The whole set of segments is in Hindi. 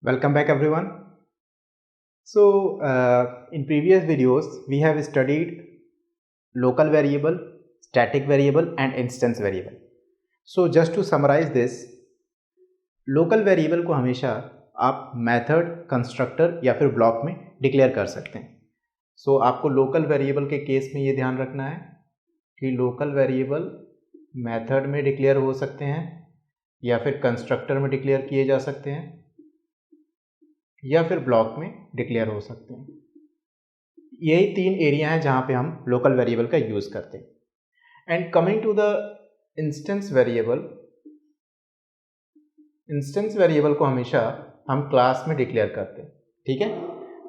Welcome back everyone. In previous videos we have studied local variable, static variable and instance variable. So just to summarize this, local variable को हमेशा आप मेथड, कंस्ट्रक्टर या फिर ब्लॉक में डिक्लेयर कर सकते हैं. आपको लोकल वेरिएबल के केस में ये ध्यान रखना है कि लोकल वेरिएबल मेथड में डिक्लेयर हो सकते हैं या फिर कंस्ट्रक्टर में डिक्लेयर किए जा सकते हैं या फिर ब्लॉक में डिक्लेयर हो सकते हैं. यही तीन एरिया हैं जहां पे हम लोकल वेरिएबल का यूज करते हैं. And coming to the instance variable, instance variable को हमेशा हम क्लास में डिक्लेयर करते हैं. ठीक है,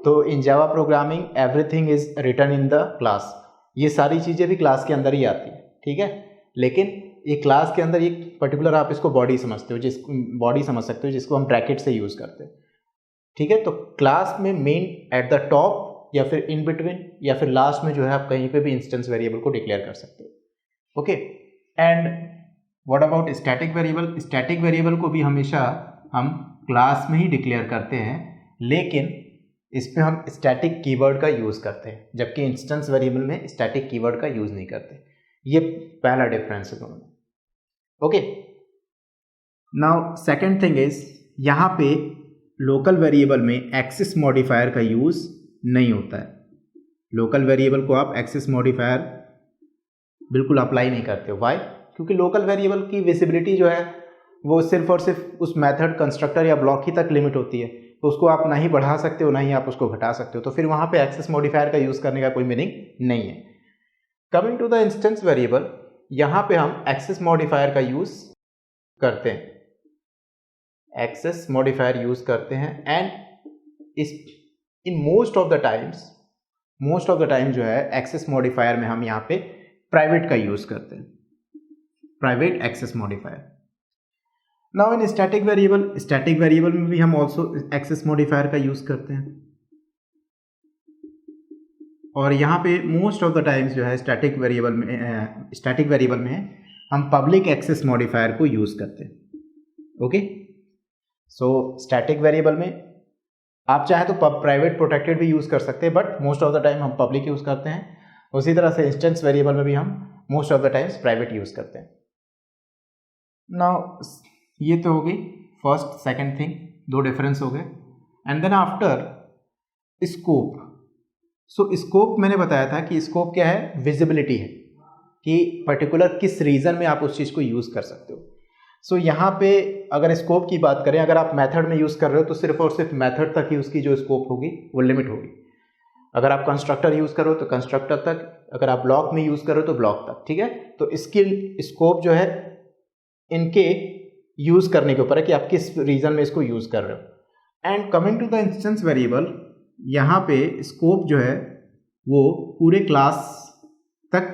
तो in Java programming everything is written in the class. ये सारी चीजें भी क्लास के अंदर ही आती है. ठीक है, लेकिन ये क्लास के अंदर एक पर्टिकुलर आप इसको बॉडी समझते हो, बॉडी समझ सकते हो जिसको हम ब्रैकेट से यूज करते हैं. ठीक है, तो क्लास में मेन एट द टॉप या फिर इन बिटवीन या फिर लास्ट में जो है आप कहीं पे भी इंस्टेंस वेरिएबल को डिक्लेयर कर सकते हो. Okay, and what about static variable? Static variable को भी हमेशा हम क्लास में ही डिक्लेयर करते हैं, लेकिन इस पे हम स्टैटिक कीवर्ड का यूज करते हैं, जबकि इंस्टेंस वेरिएबल में स्टैटिक कीवर्ड का यूज नहीं करते. ये पहला डिफरेंस है दोनों में. Okay, now second thing is, यहाँ पे लोकल वेरिएबल में एक्सेस मॉडिफायर का यूज नहीं होता है. लोकल वेरिएबल को आप एक्सेस मॉडिफायर बिल्कुल अप्लाई नहीं करते हो. व्हाई? क्योंकि लोकल वेरिएबल की विजिबिलिटी जो है वो सिर्फ और सिर्फ उस मेथड, कंस्ट्रक्टर या ब्लॉक ही तक लिमिट होती है, तो उसको आप ना ही बढ़ा सकते हो ना ही आप उसको घटा सकते हो. तो फिर वहां पे एक्सेस मॉडिफायर का यूज करने का कोई मीनिंग नहीं है. Coming to the instance variable, यहां पे हम एक्सेस मॉडिफायर का यूज करते हैं, एक्सेस मॉडिफायर यूज करते हैं. एंड इस in most of the time जो है एक्सेस मॉडिफायर में हम यहाँ पे प्राइवेट का यूज करते हैं, private access modifier. Now in static variable में भी हम ऑल्सो एक्सेस मॉडिफायर का यूज करते हैं, और यहाँ पे मोस्ट ऑफ द टाइम्स जो है स्टैटिक वेरिएबल में हम पब्लिक एक्सेस मॉडिफायर को यूज करते हैं. ओके, सो स्टैटिक वेरिएबल में आप चाहे तो प्राइवेट प्रोटेक्टेड भी यूज कर सकते हैं, but most of the time हम पब्लिक यूज करते हैं. उसी तरह से इंस्टेंस वेरिएबल में भी हम most of the times private use करते हैं. नाउ ये तो हो गई फर्स्ट सेकंड थिंग, दो डिफरेंस हो गए. And then after scope. So scope मैंने बताया था कि स्कोप क्या है? विजिबिलिटी है कि पर्टिकुलर किस रीजन में आप उस चीज को यूज कर सकते हो. सो यहाँ पे अगर स्कोप की बात करें, अगर आप मेथड में यूज कर रहे हो तो सिर्फ और सिर्फ मेथड तक ही उसकी जो स्कोप होगी वो लिमिट होगी. अगर आप कंस्ट्रक्टर यूज करो तो कंस्ट्रक्टर तक, अगर आप ब्लॉक में यूज करो तो ब्लॉक तक. ठीक है, तो इसकी स्कोप जो है इनके यूज करने के ऊपर है कि आप किस रीजन में इसको यूज कर रहे हो. And coming to the instance variable, यहाँ पे स्कोप जो है वो पूरे क्लास तक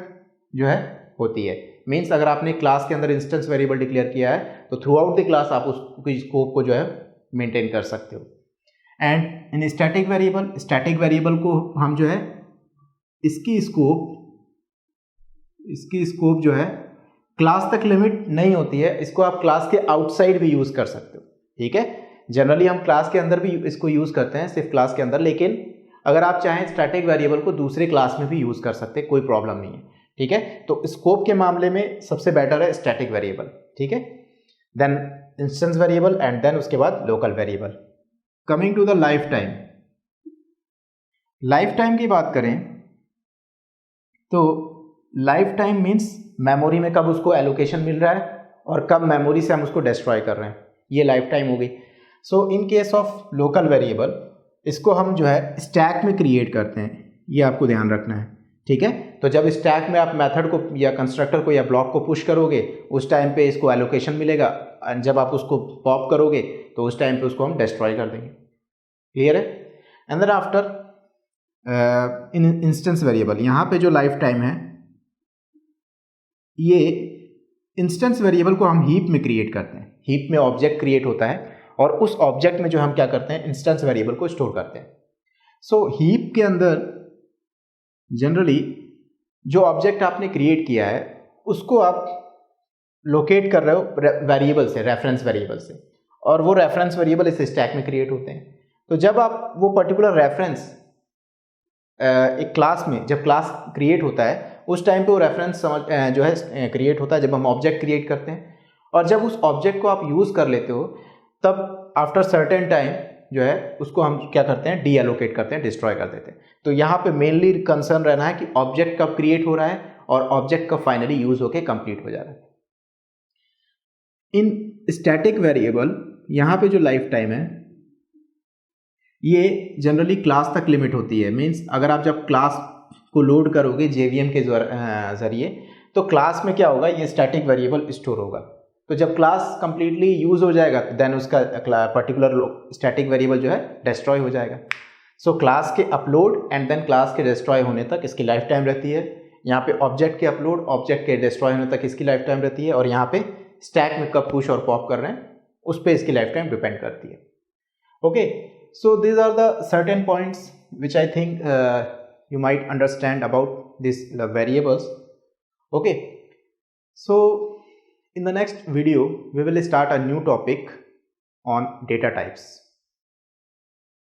जो है होती है. मीन्स अगर आपने क्लास के अंदर इंस्टेंस वेरिएबल डिक्लेयर किया है तो थ्रू आउट द क्लास आप उसकी स्कोप को जो है मेंटेन कर सकते हो. एंड इन स्टैटिक वेरिएबल को हम जो है इसकी स्कोप जो है क्लास तक लिमिट नहीं होती है. इसको आप क्लास के आउटसाइड भी यूज कर सकते हो. ठीक है, जनरली हम क्लास के अंदर भी इसको यूज करते हैं, सिर्फ क्लास के अंदर, लेकिन अगर आप चाहें स्टैटिक वेरिएबल को दूसरे क्लास में भी यूज कर सकते हैं, कोई प्रॉब्लम नहीं है. ठीक है, तो स्कोप के मामले में सबसे बेटर है स्टैटिक वेरिएबल. ठीक है, then instance variable and then उसके बाद local variable. Coming to the life time की बात करें तो लाइफ टाइम मीन्स मेमोरी में कब उसको एलोकेशन मिल रहा है और कब मेमोरी से हम उसको डिस्ट्रॉय कर रहे हैं, ये लाइफ टाइम हो गई. So in case of local variable इसको हम जो है स्टैक में क्रिएट करते हैं, ये आपको ध्यान रखना है. ठीक है, तो जब स्टैक में आप मेथड को या कंस्ट्रक्टर को या ब्लॉक को पुश करोगे उस टाइम पे इसको एलोकेशन मिलेगा, जब आप उसको पॉप करोगे तो उस टाइम पे उसको हम डिस्ट्रॉय कर देंगे. क्लियर है? And then after in instance variable, यहाँ पे जो लाइफ टाइम है, ये इंस्टेंस वेरिएबल को हम हीप में क्रिएट करते हैं. हीप में ऑब्जेक्ट क्रिएट होता है और उस ऑब्जेक्ट में जो हम क्या करते हैं, इंस्टेंस वेरिएबल को स्टोर करते हैं. सो हीप के अंदर जनरली जो ऑब्जेक्ट आपने क्रिएट किया है उसको आप लोकेट कर रहे हो वेरिएबल से, रेफरेंस वेरिएबल से, और वो रेफरेंस वेरिएबल इस स्टैक में क्रिएट होते हैं। तो जब आप वो पर्टिकुलर रेफरेंस एक क्लास में जब क्लास क्रिएट होता है उस टाइम पे वो रेफरेंस जो है क्रिएट होता है जब हम ऑब्जेक्ट क्रिएट करते हैं, और जब उस ऑब्जेक्ट को आप यूज़ कर लेते हो तब आफ्टर सर्टेन टाइम जो है उसको हम क्या करते हैं, डी एलोकेट करते हैं, डिस्ट्रॉय कर देते हैं। तो यहाँ पे मेनली कंसर्न रहना है कि ऑब्जेक्ट कब क्रिएट हो रहा है और ऑब्जेक्ट कब फाइनली यूज होके कंप्लीट हो जा रहा है। इन स्टैटिक वेरिएबल यहाँ पे जो लाइफ टाइम है ये जनरली क्लास तक लिमिट होती है। मीन्स अगर आप जब क्लास को लोड करोगे JVM के ज़रिए तो क्लास में क्या होगा, ये स्टैटिक वेरिएबल स्टोर होगा। तो जब क्लास कंप्लीटली यूज हो जाएगा देन उसका पर्टिकुलर स्टैटिक वेरिएबल जो है डिस्ट्रॉय हो जाएगा। सो क्लास के अपलोड एंड देन क्लास के डिस्ट्रॉय होने तक इसकी लाइफ टाइम रहती है। यहाँ पे ऑब्जेक्ट के अपलोड ऑब्जेक्ट के डिस्ट्रॉय होने तक इसकी लाइफ टाइम रहती है, और यहाँ पे स्टैक में कब पुश और पॉप कर रहे हैं उस पर इसकी लाइफ टाइम डिपेंड करती है। Okay, so these are the certain points which I think you might understand about these variables. Okay, so in the next video we will start a new topic on data types.